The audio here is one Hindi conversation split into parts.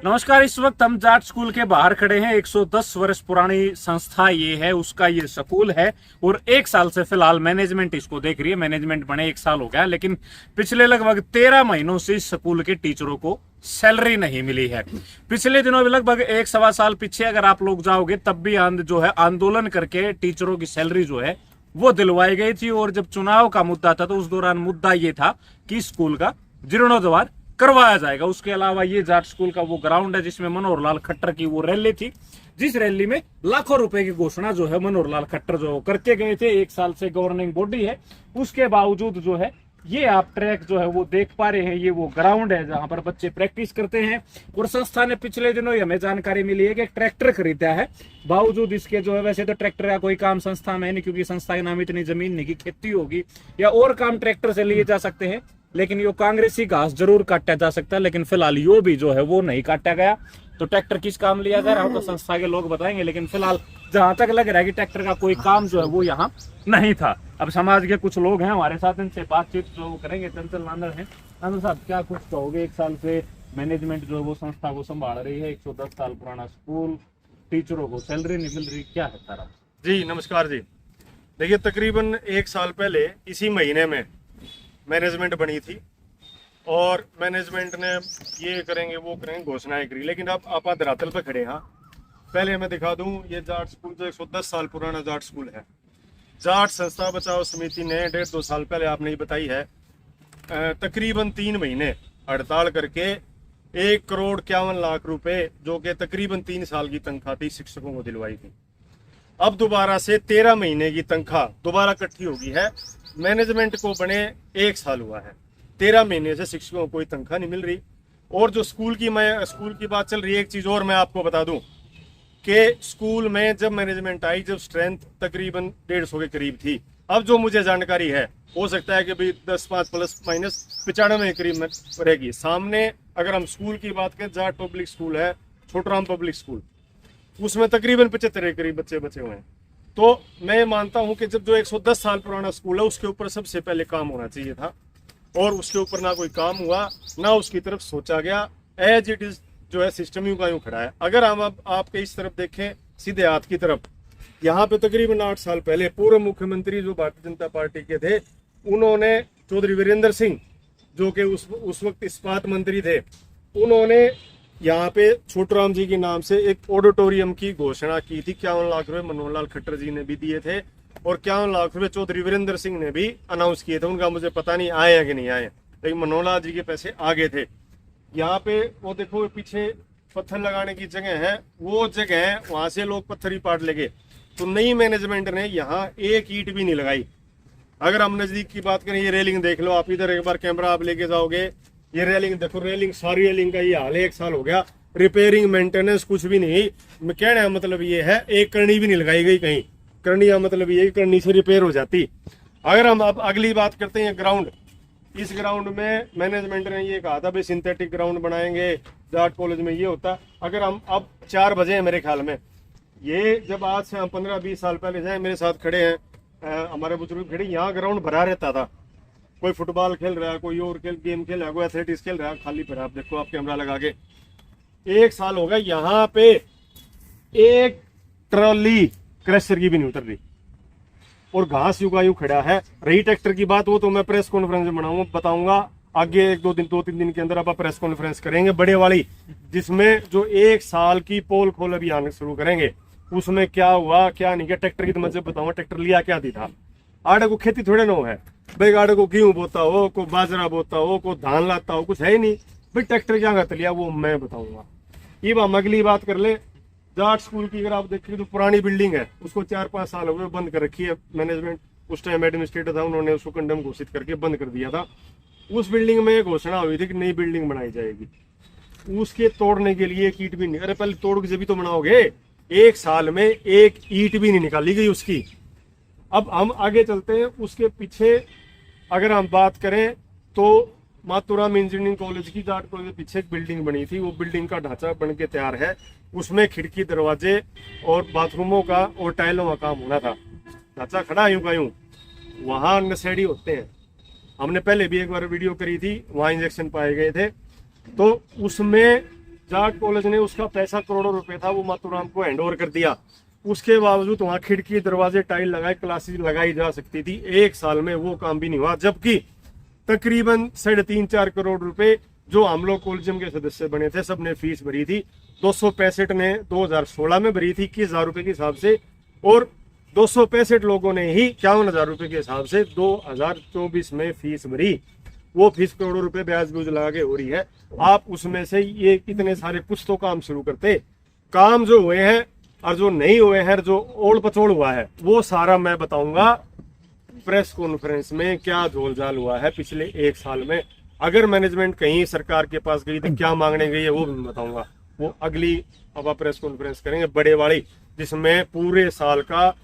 नमस्कार। इस वक्त हम जाट स्कूल के बाहर खड़े हैं। 110 वर्ष पुरानी संस्था ये है, उसका ये स्कूल है और 1 साल से फिलहाल मैनेजमेंट इसको देख रही है। मैनेजमेंट बने 1 साल हो गया, लेकिन पिछले लगभग 13 महीनों से इस स्कूल के टीचरों को सैलरी नहीं मिली है। पिछले दिनों में लगभग 1-1.25 साल पीछे अगर आप लोग जाओगे तब भी जो है आंदोलन करके टीचरों की सैलरी जो है वो दिलवाई गई थी। और जब चुनाव का मुद्दा था तो उस दौरान मुद्दा ये था कि स्कूल का जीर्णोद्धार करवाया जाएगा। उसके अलावा ये जाट स्कूल का वो ग्राउंड है जिसमें मनोहर लाल खट्टर की वो रैली थी, जिस रैली में लाखों रुपए की घोषणा जो है मनोहर लाल खट्टर जो करके गए थे। 1 साल से गवर्निंग बॉडी है, उसके बावजूद जो है ये आप ट्रैक जो है वो देख पा रहे हैं। ये वो ग्राउंड है जहां पर बच्चे प्रैक्टिस करते हैं। और संस्था ने पिछले दिनों हमें जानकारी मिली है कि ट्रैक्टर खरीदा है। बावजूद इसके जो है, वैसे तो ट्रैक्टर का कोई काम संस्था में नहीं, क्योंकि संस्था के नाम इतनी जमीन नहीं कि खेती होगी या और काम ट्रैक्टर से लिए जा सकते हैं, लेकिन यो कांग्रेसी घास जरूर काटा जा सकता है। लेकिन फिलहाल यो भी जो है वो नहीं काटा गया। तो ट्रैक्टर किस काम लिया जा रहा हो तो संस्था के लोग बताएंगे, लेकिन फिलहाल जहां तक लग रहा है कि ट्रैक्टर का कोई काम जो है वो यहाँ नहीं था। अब समाज के कुछ लोग हैं हमारे साथ, इनसे बातचीत जो करेंगे। चंचल नांदर हैं। नांदर साहब, क्या कुछ कहोगे? 1 साल से मैनेजमेंट जो है वो संस्था को संभाल रही है, 110 साल पुराना स्कूल, टीचरों को सैलरी नहीं मिल रही, क्या है सारा? जी नमस्कार जी। देखिए, तकरीबन 1 साल पहले इसी महीने में मैनेजमेंट बनी थी और मैनेजमेंट ने ये करेंगे वो करेंगे घोषणाएं करी, लेकिन अब आप धरातल पे खड़े हैं। पहले मैं दिखा दूं, ये जाट स्कूल जो 110 साल पुराना जाट स्कूल है। जाट संस्था बचाओ समिति ने 1.5-2 साल पहले आपने ये बताई है, तकरीबन 3 महीने हड़ताल करके 1,51,00,000 रुपए, जो कि तकरीबन 3 साल की तनख्वाह थी, शिक्षकों को दिलवाई थी। अब दोबारा से 13 महीने की तनख्वाह दोबारा इकट्ठी होगी है। मैनेजमेंट को बने 1 साल हुआ है, 13 महीने से शिक्षकों को कोई तनख्वाह नहीं मिल रही। और जो स्कूल की बात चल रही है, एक चीज और मैं आपको बता दूं कि स्कूल में जब मैनेजमेंट आई, जब स्ट्रेंथ तकरीबन 150 के करीब थी। अब जो मुझे जानकारी है, हो सकता है कि भाई 10-5 प्लस माइनस 95 के करीब में रहेगी। सामने अगर हम स्कूल की बात करें, जाट पब्लिक स्कूल है, छोटराम पब्लिक स्कूल, उसमें तकरीबन 75 के करीब बच्चे बचे हुए हैं। तो मैं मानता हूं कि जब जो 110 साल पुराना स्कूल है, उसके ऊपर सबसे पहले काम होना चाहिए था, और उसके ऊपर ना कोई काम हुआ, ना उसकी तरफ सोचा गया। एज इट इज जो है सिस्टम यूं का यूं खड़ा है। अगर हम अब आपके इस तरफ देखें, सीधे हाथ की तरफ, यहाँ पे तकरीबन 8 साल पहले पूर्व मुख्यमंत्री जो भारतीय जनता पार्टी के थे, उन्होंने चौधरी वीरेंद्र सिंह, जो कि उस वक्त इस्पात मंत्री थे, उन्होंने यहाँ पे छोटूराम जी के नाम से एक ऑडिटोरियम की घोषणा की थी। 51 लाख रुपए मनोहर लाल खट्टर जी ने भी दिए थे और 51 लाख रुपए चौधरी वीरेंद्र सिंह ने भी अनाउंस किए थे। उनका मुझे पता नहीं आए हैं कि नहीं आए, लेकिन मनोहर लाल जी के पैसे आ गए थे। यहाँ पे वो देखो, पीछे पत्थर लगाने की जगह है, वो जगह है, वहां से लोग पत्थर ही पाट लेंगे। तो नई मैनेजमेंट ने यहाँ एक ईंट भी नहीं लगाई। अगर हम नजदीक की बात करें, ये रेलिंग देख लो आप, इधर एक बार कैमरा आप लेके जाओगे, ये रेलिंग देखो, रेलिंग सारी रेलिंग का ये हाल है। 1 साल हो गया, रिपेयरिंग मेंटेनेंस कुछ भी नहीं। मैं कहने का मतलब ये है, एक करनी भी नहीं लगाई गई कहीं। करनी का मतलब ये करनी से रिपेयर हो जाती। अगर हम अब अगली बात करते हैं ग्राउंड, इस ग्राउंड में मैनेजमेंट ने ये कहा था भाई सिंथेटिक ग्राउंड बनाएंगे, जाट कॉलेज में ये होता। अगर हम अब 4 बजे हैं मेरे ख्याल में, ये जब आज से हम 15-20 साल पहले जाए, मेरे साथ खड़े हैं हमारे बुजुर्ग खड़े, यहाँ ग्राउंड भरा रहता था। कोई फुटबॉल खेल रहा है, कोई और गेम खेल रहा है, कोई एथलेटिक्स खेल रहा है, खाली पड़ा। आप देखो, आप कैमरा लगा के, 1 साल हो गया, यहाँ पे एक ट्रॉली क्रशर की भी नहीं उतर रही और घास यूं का यूं खड़ा है। रही ट्रैक्टर की बात, वो तो मैं प्रेस कॉन्फ्रेंस में बताऊंगा आगे, 2-3 दिन के अंदर आप प्रेस कॉन्फ्रेंस करेंगे बड़े वाली, जिसमें जो 1 साल की पोल खोल अभियान शुरू करेंगे, उसमें क्या हुआ क्या नहीं किया। ट्रैक्टर की तो मैं बताऊंगा, ट्रैक्टर लिया क्या दी था। आड़े को खेती थोड़े ना है भाई, आड़े को गेहूं बोता हो, को बाजरा बोता हो, को धान लाता हो, कुछ है ही नहीं भाई। ट्रैक्टर क्या करते लिया वो मैं बताऊंगा। ये हम अगली बात कर ले। जाट स्कूल की अगर आप देखें तो पुरानी बिल्डिंग है, उसको 4-5 साल हो गए बंद कर रखी है मैनेजमेंट। उस टाइम एडमिनिस्ट्रेटर था, उन्होंने उसको कंडम घोषित करके बंद कर दिया था। उस बिल्डिंग में घोषणा हुई थी कि नई बिल्डिंग बनाई जाएगी, उसके तोड़ने के लिए एक ईंट भी नहीं। अरे पहले तोड़ के जब तो बनाओगे, 1 साल में एक ईंट भी नहीं निकाली गई उसकी। अब हम आगे चलते हैं, उसके पीछे अगर हम बात करें तो मातूराम इंजीनियरिंग कॉलेज की, जाट कॉलेज के पीछे एक बिल्डिंग बनी थी, वो बिल्डिंग का ढांचा बन के तैयार है। उसमें खिड़की दरवाजे और बाथरूमों का और टाइलों का काम होना था। ढांचा खड़ा यूं का यूं, वहां नशेड़ी होते हैं। हमने पहले भी एक बार वीडियो करी थी, वहां इंजेक्शन पाए गए थे। तो उसमें जाट कॉलेज ने उसका पैसा करोड़ों रुपए था वो माथुराम को हैंड ओवर कर दिया। उसके बावजूद वहां खिड़की दरवाजे टाइल लगाए, क्लासेस लगाई जा सकती थी। 1 साल में वो काम भी नहीं हुआ, जबकि तकरीबन 3.5-4 करोड़ रुपए जो हम लोग कॉलेजियम के सदस्य बने थे सबने फीस भरी थी। 265 ने 2016 में भरी थी 21,000 रुपए के हिसाब से, और 265 लोगों ने ही 51,000 रुपए के हिसाब से 2024 में फीस भरी। वो फीस करोड़ों रुपए ब्याज ब्यूज लगा के हो रही है। आप उसमें से ये इतने सारे कुछ तो काम शुरू करते, काम जो हुए हैं और जो नहीं हुए हैं, जो ओल पचोड़ हुआ है, वो सारा मैं बताऊंगा प्रेस कॉन्फ्रेंस में। क्या झोलझाल हुआ है पिछले 1 साल में। अगर मैनेजमेंट कहीं सरकार के पास गई तो क्या मांगने गई है वो भी बताऊंगा। वो अगली अब आप प्रेस कॉन्फ्रेंस करेंगे बड़े वाली, जिसमें पूरे साल का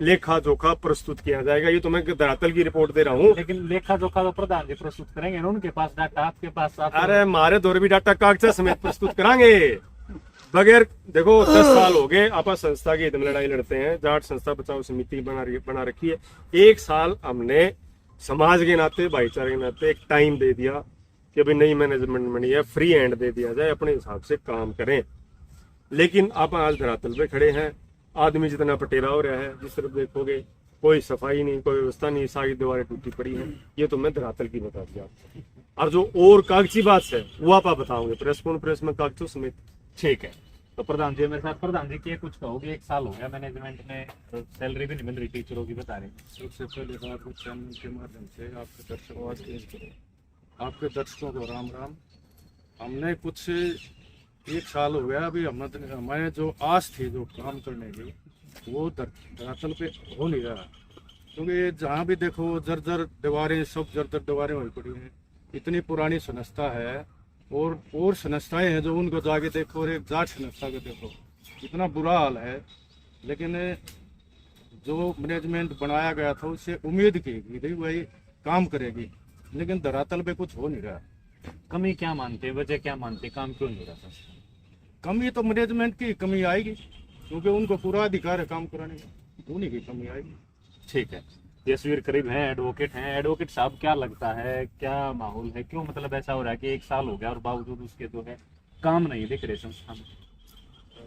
लेखा जोखा प्रस्तुत किया जाएगा। ये तो मैं धरातल की रिपोर्ट दे रहा हूँ। लेकिन लेखा जोखा तो प्रधान जी प्रस्तुत करेंगे ना, उनके पास डाटा, आपके पास अरे हमारे दौर भी डाटा कागजा समेत प्रस्तुत कराएंगे बगैर। देखो 10 साल हो गए आप संस्था की हित में लड़ाई लड़ते हैं। जाट संस्था बचाओ समिति बना रखी है। 1 साल हमने समाज के नाते, भाईचारे के नाते एक टाइम दे दिया कि भाई नई मैनेजमेंट बनी है, फ्री हैंड दे दिया जाए, अपने हिसाब से काम करें। लेकिन आप आज धरातल पे खड़े हैं, आदमी जितना पटेरा हो रहा है, जिस तरफ देखोगे कोई सफाई नहीं, कोई व्यवस्था नहीं, सारी दीवारें टूटी पड़ी हैं। ये तो मैं धरातल की बता दिया आपको। और जो और कागजी बात है वो आप बताओगे प्रेस कॉन्फ्रेंस में कागजों समेत। ठीक है, तो प्रधान जी मेरे साथ, प्रधान जी क्या कुछ कहोगे? 1 साल हो गया मैनेजमेंट में, सैलरी भी नहीं मिल रही टीचरों की, बता रहे हैं। सबसे पहले बात चैनल के माध्यम से आपके दर्शकों आपके दर्शकों को राम राम। हमने कुछ 1 साल हो गया अभी, हमें जो आस थी जो काम करने की वो धरातल पे हो नहीं रहा, क्योंकि जहाँ भी देखो जर्जर दीवारें, सब जर्जर दीवारें हुई पड़ी हैं। इतनी पुरानी संस्था है और संस्थाएं हैं जो उनको जाके देखो, और एक जाट संस्था को देखो, इतना बुरा हाल है। लेकिन जो मैनेजमेंट बनाया गया था उससे उम्मीद की गई वही काम करेगी, लेकिन धरातल पे कुछ हो नहीं रहा। कमी क्या मानते, वजह क्या मानते, काम क्यों नहीं हो रहा? कमी तो मैनेजमेंट की कमी आएगी, क्योंकि उनको पूरा अधिकार है काम कराने का, उन्हीं की कमी आएगी। ठीक है, यशवीर करीब हैं, एडवोकेट हैं। एडवोकेट साहब क्या लगता है, क्या माहौल है, क्यों मतलब ऐसा हो रहा है कि 1 साल हो गया और बावजूद उसके जो है काम नहीं दिख रहे संस्था में?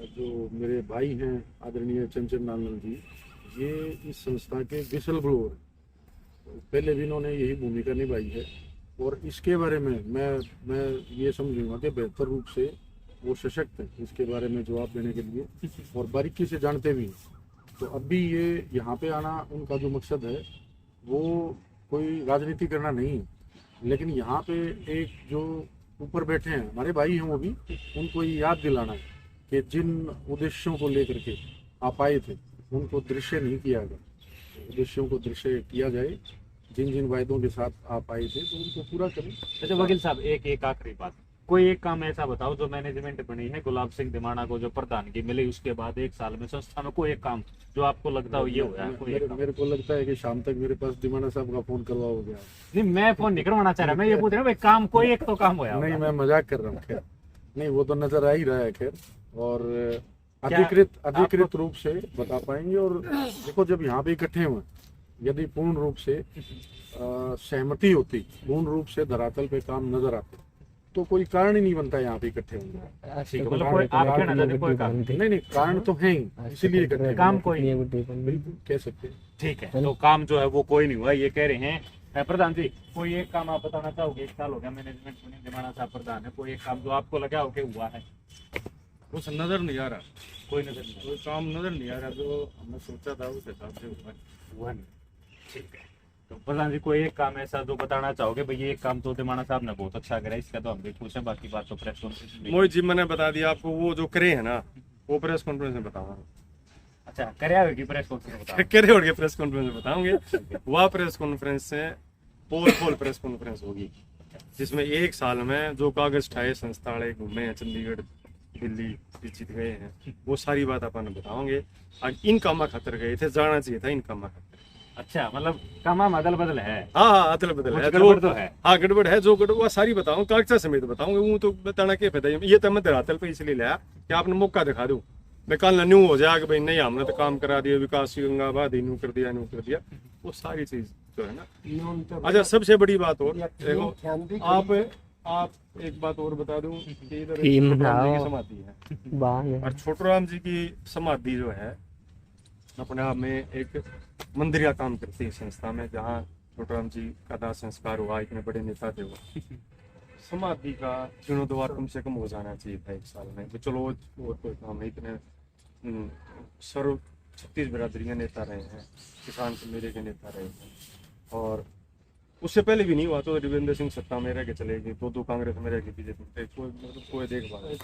जो मेरे भाई हैं आदरणीय चंचल नानल जी, ये इस संस्था के विसल ब्लोअर, पहले भी इन्होंने यही भूमिका निभाई है, और इसके बारे में मैं ये समझूंगा कि बेहतर रूप से वो सशक्त है इसके बारे में जवाब देने के लिए, और बारीकी से जानते भी हैं। तो अभी ये यहाँ पे आना उनका जो मकसद है वो कोई राजनीति करना नहीं है, लेकिन यहाँ पे एक जो ऊपर बैठे हैं हमारे भाई हैं, वो भी उनको ये याद दिलाना है कि जिन उद्देश्यों को लेकर के आप आए थे उनको दृश्य नहीं किया गया, उद्देश्यों को दृश्य किया जाए। जिन जिन वायदों के साथ आप आए थे तो उनको पूरा करें। अच्छा वकील साहब, एक आखिरी बात, कोई एक काम ऐसा बताओ जो मैनेजमेंट बनी है गुलाब सिंह दिमाना को जो प्रधानगी मिली उसके बाद 1 साल में संस्था में कोई एक काम जो आपको लगता हो ये हुआ है? कोई मेरे को लगता है कि शाम तक मेरे पास दिमाना साहब का फोन करवाओगे आप। नहीं, मैं फोन नहीं करवाना चाह रहा, मैं ये पूछ रहा हूँ भाई काम कोई एक तो काम हुआ नहीं, मैं मजाक कर रहा हूँ। खैर नहीं, वो तो नजर आ ही रहा है। खैर, और अधिकृत रूप से बता पाएंगे। और देखो, जब यहाँ पे इकट्ठे हुए, यदि पूर्ण रूप से सहमति होती, पूर्ण रूप से धरातल पे काम नजर आते, तो कोई कारण ही नहीं बनता यहाँ पे इकट्ठे होने। नहीं, कारण तो है ही, इसीलिए इकट्ठे काम कोई बिल्कुल कह सकते हैं। ठीक है, तो काम जो है वो कोई नहीं हुआ ये कह रहे हैं। प्रधान जी, कोई एक काम आप बताना चाहोगे? 1 साल हो गया मैनेजमेंट बनी, दिमाना साहब प्रधान है, कोई एक काम जो आपको लगा हो कि हुआ है? कुछ नजर नहीं आ रहा, कोई नजर नहीं, कोई काम नजर नहीं आ रहा जो हमने सोचा था उस हिसाब से हुआ नहीं। ठीक है, तो प्रधान जी कोई एक काम ऐसा जो बताना चाहोगे भाई ये एक काम तो दिमाना साहब ने बहुत अच्छा करा, इसका तो हम भी खुश हैं, बाकी बात तो प्रेस कॉन्फ्रेंस में। मोहित जी मैंने बता दिया आपको, वो जो करे है ना वो प्रेस कॉन्फ्रेंस में बताऊंगा। अच्छा, करे होगी प्रेस कॉन्फ्रेंस करे होगी प्रेस कॉन्फ्रेंस में बताऊंगे। वह प्रेस कॉन्फ्रेंस से पोल प्रेस कॉन्फ्रेंस होगी, जिसमें 1 साल में जो कागज ठाए संस्था वाले घूमे हैं, चंडीगढ़ दिल्ली जीत गए हैं, वो सारी बात अपन बताओगे। इन कामा खातर गए थे, जाना चाहिए था इन कामा खातर। अच्छा, मतलब कामा अदल बदल है? हाँ, अदल बदल है, गड़बड़ तो है। हाँ, गड़बड़ है, जो गड़बड़ सारी बताऊँ, कागजा समेत बताऊंगे। वो तो बताना क्या फायदा, ये तो मैं धरातल पे इसलिए लाया कि आपने मौका दिखा दूं। मैं कल न्यू हो जाएगा भाई नहीं हमने तो काम करा दिया, विकास गंगाबाद न्यू कर दिया, वो सारी चीज जो है ना। अच्छा, सबसे बड़ी बात और देखो, आप आप एक बात और बता दूं कि इधर तीन छोटूराम जी की आओ। समाधि है बांग और छोटूराम जी की समाधि जो है अपने आप में एक मंदिर का काम करती है संस्था में, जहाँ छोटूराम जी का दाह संस्कार हुआ, इतने बड़े नेता थे वो। समाधि का जीर्णोद्वार कम से कम हो जाना चाहिए था 1 साल में। तो चलो और कोई काम नहीं, इतने सर्व 36 बिरादरी के नेता रहे हैं, किसान मेरे के नेता रहे हैं, और उससे पहले भी नहीं हुआ तो देवेंद्र सिंह सत्ता में रह के चले गए, दो कांग्रेस में रह के बीजेपी में, कोई देखभाल।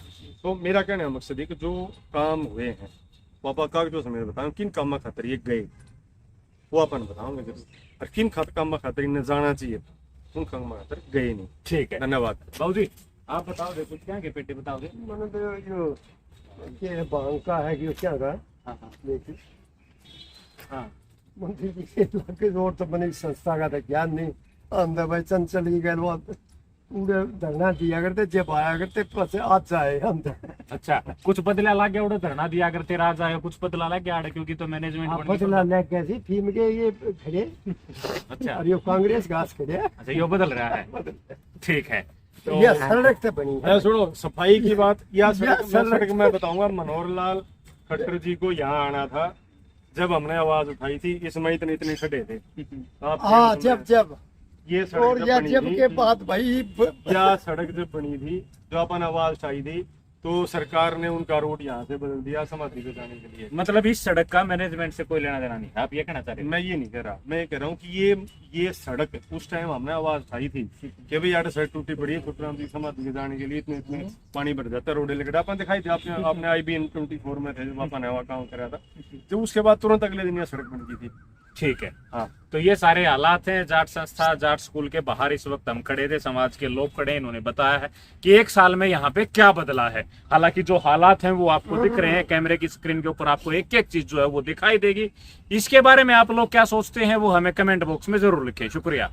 तो मेरा कहने का मकसद है कि जो काम हुए हैं पापा कागजों से मेरे बताऊं किन काम खातर ये गए, वो अपन बताऊंगे जरूर, और किन काम खातर इन्हें जाना चाहिए उन काम खातर गए नहीं। ठीक है, धन्यवाद। बाबू जी आप बताओ दे कुछ, क्या के पेटे बताओ दे। मैंने तो जो ये बांग का है कि क्या का हाँ हाँ देखिए हाँ मंदिर की लगे और तो मैंने इस संस्था का तो ज्ञान नहीं। अंदर भाई चंचल की गए वो पूरे धरना दिया करते जब आया करते बस आज जाए अंदर। अच्छा, कुछ बदला लग गया उड़े धरना दिया करते राज आए, कुछ बदला लग गया क्योंकि तो मैनेजमेंट आप बदला ले गए थी फीम के ये खड़े अच्छा और ये कांग्रेस घास खड़े अच्छा, ये बदल रहा है। ठीक है, तो ये सड़क से बनी है। मैं सुनो सफाई की बात या या सड़क मैं बताऊंगा। मनोहर लाल खट्टर जी को यहाँ आना था जब हमने आवाज उठाई थी, इसमें इतने खड़े थे आप। हाँ जब ये और सड़क जब या बनी जब थी, के बाद भाई या सड़क जब बनी थी जो अपन आवाज उठाई थी, तो सरकार ने उनका रूट यहाँ से बदल दिया समाधि पे जाने के लिए। मतलब इस सड़क का मैनेजमेंट से कोई लेना देना नहीं है, आप ये कहना चाह रहे हैं? मैं ये नहीं कह रहा, मैं ये कह रहा हूँ कि ये सड़क उस टाइम हमने आवाज उठाई थी कि भाई यार सड़क टूटी पड़ी है, छोटूराम जी समाधि के जाने के लिए इतने पानी भर जाता है, रोडे लगे अपन दिखाई थी आपने IBN 24 में थे जब अपन ने काम करा था, तो उसके बाद तुरंत अगले दिन यह सड़क बन गई थी। ठीक है, हाँ तो ये सारे हालात हैं जाट संस्था जाट स्कूल के बाहर। इस वक्त हम खड़े थे, समाज के लोग खड़े, इन्होंने बताया है कि 1 साल में यहाँ पे क्या बदला है। हालांकि जो हालात हैं वो आपको दिख रहे हैं, कैमरे की स्क्रीन के ऊपर आपको एक एक चीज जो है वो दिखाई देगी। इसके बारे में आप लोग क्या सोचते हैं वो हमें कमेंट बॉक्स में जरूर लिखें। शुक्रिया।